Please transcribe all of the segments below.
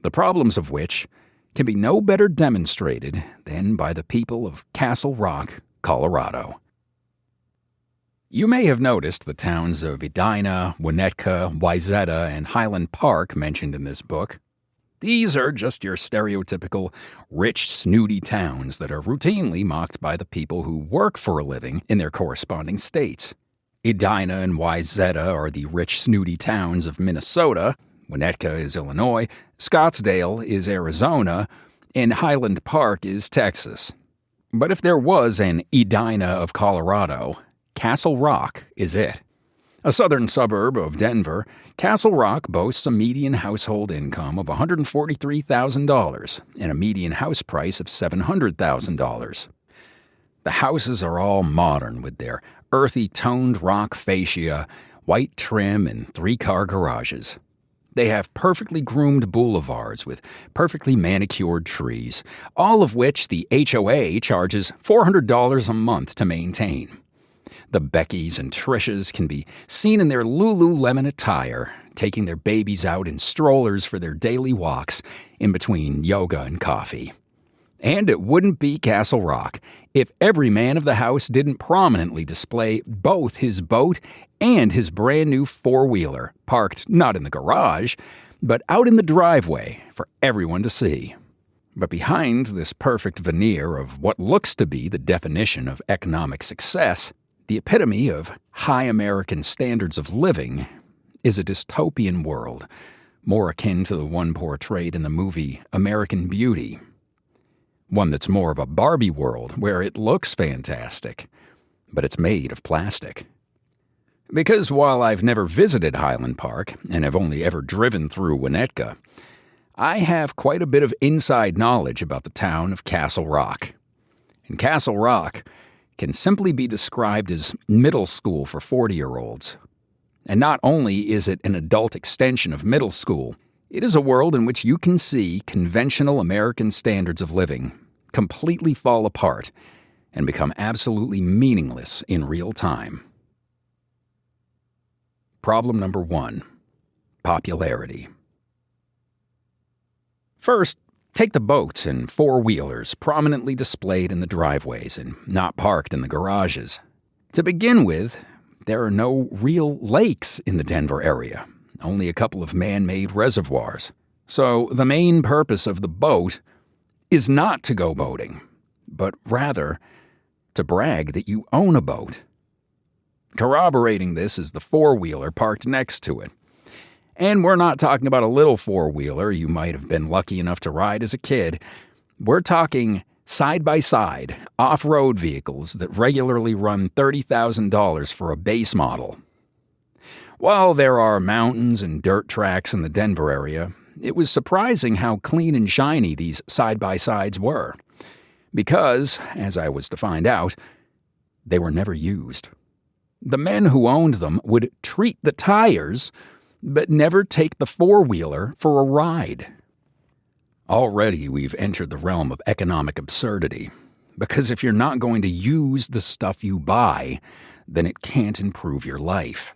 the problems of which can be no better demonstrated than by the people of Castle Rock, Colorado. You may have noticed the towns of Edina, Winnetka, Wayzata, and Highland Park mentioned in this book. These are just your stereotypical rich, snooty towns that are routinely mocked by the people who work for a living in their corresponding states. Edina and Wayzata are the rich, snooty towns of Minnesota, Winnetka is Illinois, Scottsdale is Arizona, and Highland Park is Texas. But if there was an Edina of Colorado, Castle Rock is it. A southern suburb of Denver, Castle Rock boasts a median household income of $143,000 and a median house price of $700,000. The houses are all modern with their earthy toned rock fascia, white trim, and 3-car garages. They have perfectly groomed boulevards with perfectly manicured trees, all of which the HOA charges $400 a month to maintain. The Beckys and Trishas can be seen in their Lululemon attire, taking their babies out in strollers for their daily walks in between yoga and coffee. And it wouldn't be Castle Rock if every man of the house didn't prominently display both his boat and his brand new 4-wheeler, parked not in the garage, but out in the driveway for everyone to see. But behind this perfect veneer of what looks to be the definition of economic success, the epitome of high American standards of living, is a dystopian world, more akin to the one portrayed in the movie American Beauty. One that's more of a Barbie world where it looks fantastic, but it's made of plastic. Because while I've never visited Highland Park and have only ever driven through Winnetka, I have quite a bit of inside knowledge about the town of Castle Rock. And Castle Rock can simply be described as middle school for 40-year-olds. And not only is it an adult extension of middle school, it is a world in which you can see conventional American standards of living completely fall apart and become absolutely meaningless in real time. Problem number 1. Popularity. First, take the boats and 4-wheelers prominently displayed in the driveways and not parked in the garages. To begin with, there are no real lakes in the Denver area, only a couple of man-made reservoirs. So the main purpose of the boat is not to go boating, but rather to brag that you own a boat. Corroborating this is the 4-wheeler parked next to it. And we're not talking about a little 4-wheeler you might have been lucky enough to ride as a kid. We're talking side-by-side, off-road vehicles that regularly run $30,000 for a base model. While there are mountains and dirt tracks in the Denver area, it was surprising how clean and shiny these side-by-sides were. Because, as I was to find out, they were never used. The men who owned them would treat the tires, but never take the 4-wheeler for a ride. Already we've entered the realm of economic absurdity, because if you're not going to use the stuff you buy, then it can't improve your life.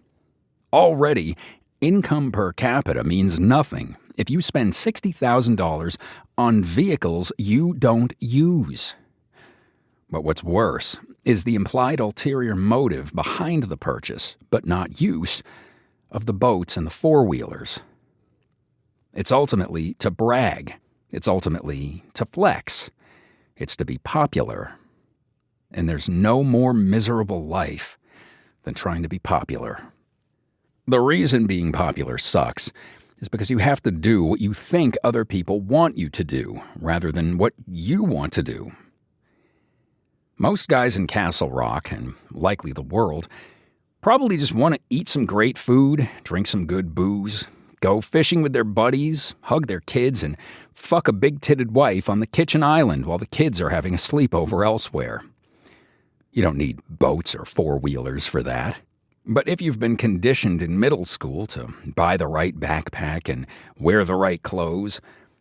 Already, income per capita means nothing if you spend $60,000 on vehicles you don't use. But what's worse is the implied ulterior motive behind the purchase, but not use, of the boats and the 4-wheelers. It's ultimately to brag. It's ultimately to flex. It's to be popular. And there's no more miserable life than trying to be popular. The reason being popular sucks is because you have to do what you think other people want you to do, rather than what you want to do. Most guys in Castle Rock, and likely the world, probably just want to eat some great food, drink some good booze, go fishing with their buddies, hug their kids, and fuck a big-titted wife on the kitchen island while the kids are having a sleepover elsewhere. You don't need boats or 4-wheelers for that. But if you've been conditioned in middle school to buy the right backpack and wear the right clothes,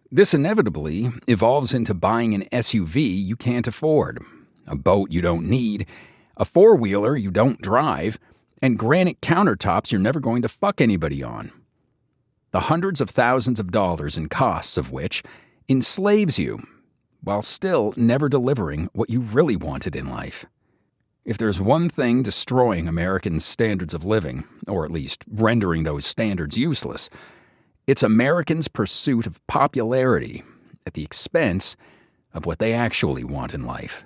this inevitably evolves into buying an SUV you can't afford, a boat you don't need, a 4-wheeler you don't drive, and granite countertops you're never going to fuck anybody on. the hundreds of thousands of dollars in costs of which enslaves you, while still never delivering what you really wanted in life. If there's one thing destroying Americans' standards of living, or at least rendering those standards useless, it's Americans' pursuit of popularity at the expense of what they actually want in life.